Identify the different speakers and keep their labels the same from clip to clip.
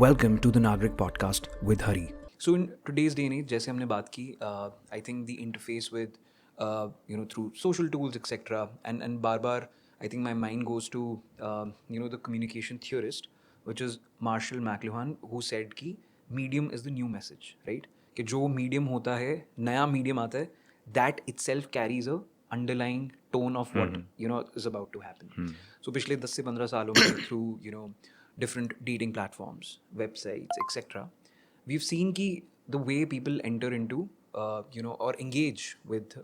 Speaker 1: Welcome to the Nagrik podcast with Hari.
Speaker 2: So in today's day and age, जैसे हमने बात की, I think the interface with through social tools etc. and bar I think my mind goes to the communication theorist, which is Marshall McLuhan, who said कि medium is the new message, right? कि जो medium होता है, नया medium आता है, that itself carries a underlying tone of what is about to happen. So पिछले 10 से 15 सालों में through different dating platforms, websites etc. we've seen ki the way people enter into or engage with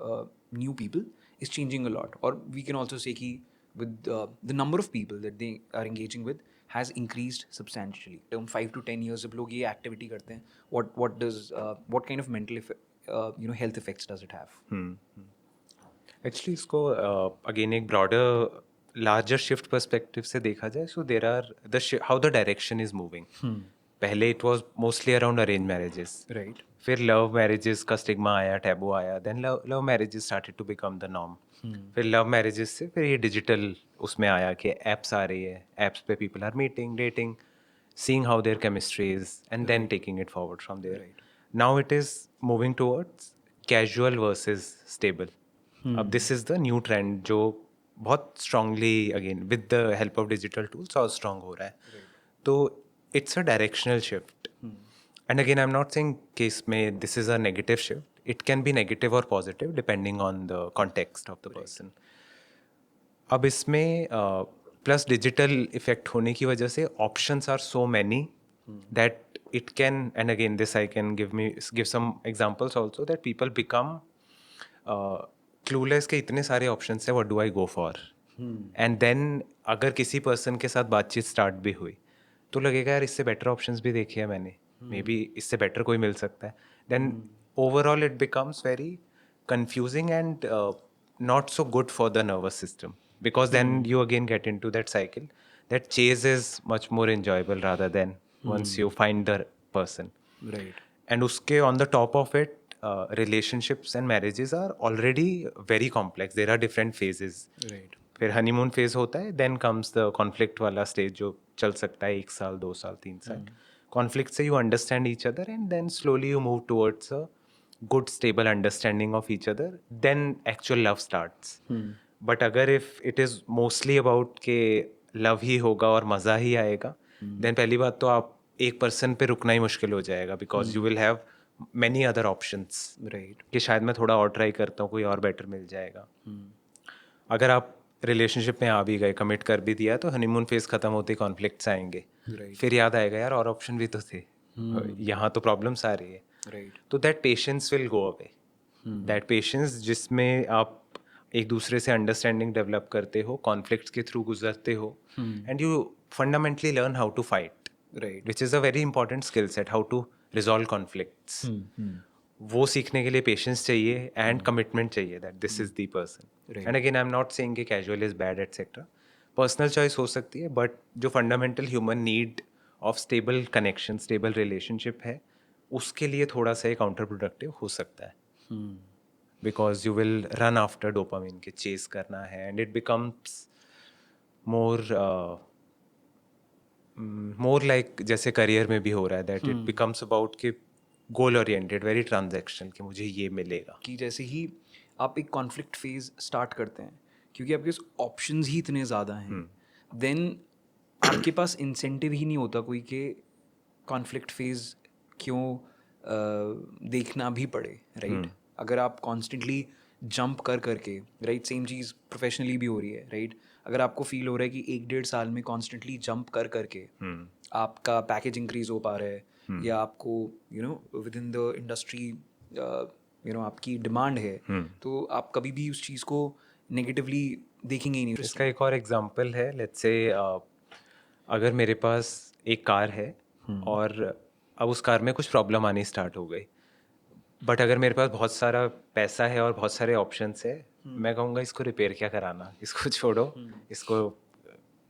Speaker 2: new people is changing a lot, or we can also say ki with the number of people that they are engaging with has increased substantially. Term 5 to 10 years जब लोग ये activity करते हैं, what kind of mental health effects does it have?
Speaker 3: Actually इसको again एक broader larger shift perspective से देखा जाए, so there are the how the direction is moving. पहले it was mostly around arrange marriages,
Speaker 2: Right.
Speaker 3: फिर love marriages का stigma आया, taboo आया, then love marriages started to become the norm. फिर love marriages से फिर ये डिजिटल उसमें आया कि एप्स आ रही है, एप्स पे people are meeting, dating, seeing how their chemistry is, and then taking it forward from there.
Speaker 2: Right.
Speaker 3: Now it is moving towards casual versus stable. अब this is the new trend जो बहुत strongly again with the help of digital tools और strong हो रहा है. तो it's a directional shift. And again, I'm not saying कि इसमें this is a negative shift. It can be negative or positive depending on the context of the person. अब इसमें plus digital effect होने की वजह से options are so many that it can, and again this I can give some examples also, that people become clueless के इतने सारे options है, what do I go for. And then अगर किसी पर्सन के साथ बातचीत स्टार्ट भी हुई तो लगेगा यार इससे बेटर ऑप्शंस भी देखे हैं मैंने, मे बी इससे बेटर कोई मिल सकता है. Then overall it becomes very confusing and not so good for the nervous system, because then you again get into that cycle that chase is much more enjoyable rather than once you find the person.
Speaker 2: Right.
Speaker 3: And uske on the top of it, relationships and marriages are already very complex. There are different phases.
Speaker 2: Right.
Speaker 3: फिर honeymoon phase होता है, then comes the conflict वाला stage जो चल सकता है 1 साल 2 साल 3 साल. कॉन्फ्लिक्ट से you understand each other and then slowly you move towards a good stable understanding of each other, then actual love starts. But अगर if it is mostly about के love ही होगा और मज़ा ही आएगा, then पहली बात तो आप एक person पे रुकना ही मुश्किल हो जाएगा, because you will have many other options.
Speaker 2: Right.
Speaker 3: कि शायद मैं थोड़ा और ट्राई करता हूँ, कोई और बेटर मिल जाएगा. अगर आप रिलेशनशिप में आ भी गए, कमिट कर भी दिया, तो हनीमून फेज खत्म होते ही कॉन्फ्लिक्ट्स आएंगे.
Speaker 2: Right.
Speaker 3: फिर याद आएगा यार और ऑप्शन भी तो थे, यहाँ तो प्रॉब्लम्स आ रही है.
Speaker 2: Right.
Speaker 3: तो that patience will go away. That patience जिसमें आप एक दूसरे से अंडरस्टैंडिंग डेवलप करते हो, कॉन्फ्लिक्ट्स के थ्रू गुजरते हो, and you fundamentally learn how to fight,
Speaker 2: Right.
Speaker 3: Which is a very important skill set, how to resolve conflicts. वो सीखने के लिए पेशेंस चाहिए एंड कमिटमेंट चाहिए that this is the person.
Speaker 2: Right.
Speaker 3: And again I am not saying कि casual is bad etcetera, personal choice हो सकती है, बट जो fundamental human need of stable connection, stable relationship है, उसके लिए थोड़ा सा काउंटर प्रोडक्टिव हो सकता है, because you will run after dopamine के चेस करना है, and it becomes more like जैसे करियर में भी हो रहा है, दैट इट बिकम्स अबाउट कि गोल ओरिएंटेड, वेरी ट्रांजैक्शनल, कि मुझे ये मिलेगा.
Speaker 2: कि जैसे ही आप एक कॉन्फ्लिक्ट फेज स्टार्ट करते हैं, क्योंकि आपके ऑप्शंस ही इतने ज़्यादा हैं, देन आपके पास इंसेंटिव ही नहीं होता कोई के कॉन्फ्लिक्ट फेज क्यों देखना भी पड़े. राइट. अगर आप कॉन्स्टेंटली जंप करके, राइट, सेम चीज़ प्रोफेशनली भी हो रही है. राइट. अगर आपको फील हो रहा है कि 1-1.5 साल में कॉन्स्टेंटली जंप करके आपका पैकेज इंक्रीज हो पा रहा है, या आपको विद इन द इंडस्ट्री आपकी डिमांड है, तो आप कभी भी उस चीज़ को नेगेटिवली देखेंगे ही नहीं.
Speaker 3: इसका एक और एग्जांपल है, लेट्स से अगर मेरे पास एक कार है और अब उस कार में कुछ प्रॉब्लम आनी स्टार्ट हो गई, बट अगर मेरे पास बहुत सारा पैसा है और बहुत सारे ऑप्शंस है, मैं कहूँगा इसको रिपेयर क्या कराना, इसको छोड़ो, इसको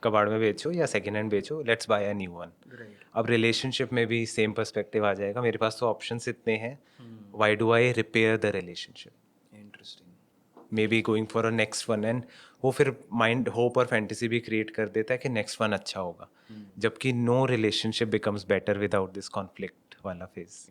Speaker 3: कबाड़ में बेचो या सेकेंड हैंड बेचो, let's buy a new one. अब रिलेशनशिप में भी सेम पर्सपेक्टिव आ जाएगा, मेरे पास तो ऑप्शंस इतने हैं, why do I repair the relationship,
Speaker 2: interesting.
Speaker 3: Maybe going for a next one. And वो फिर माइंड होप और फैंटेसी भी क्रिएट कर देता है कि नेक्स्ट वन अच्छा होगा, जबकि no relationship becomes better without this conflict वाला फेज.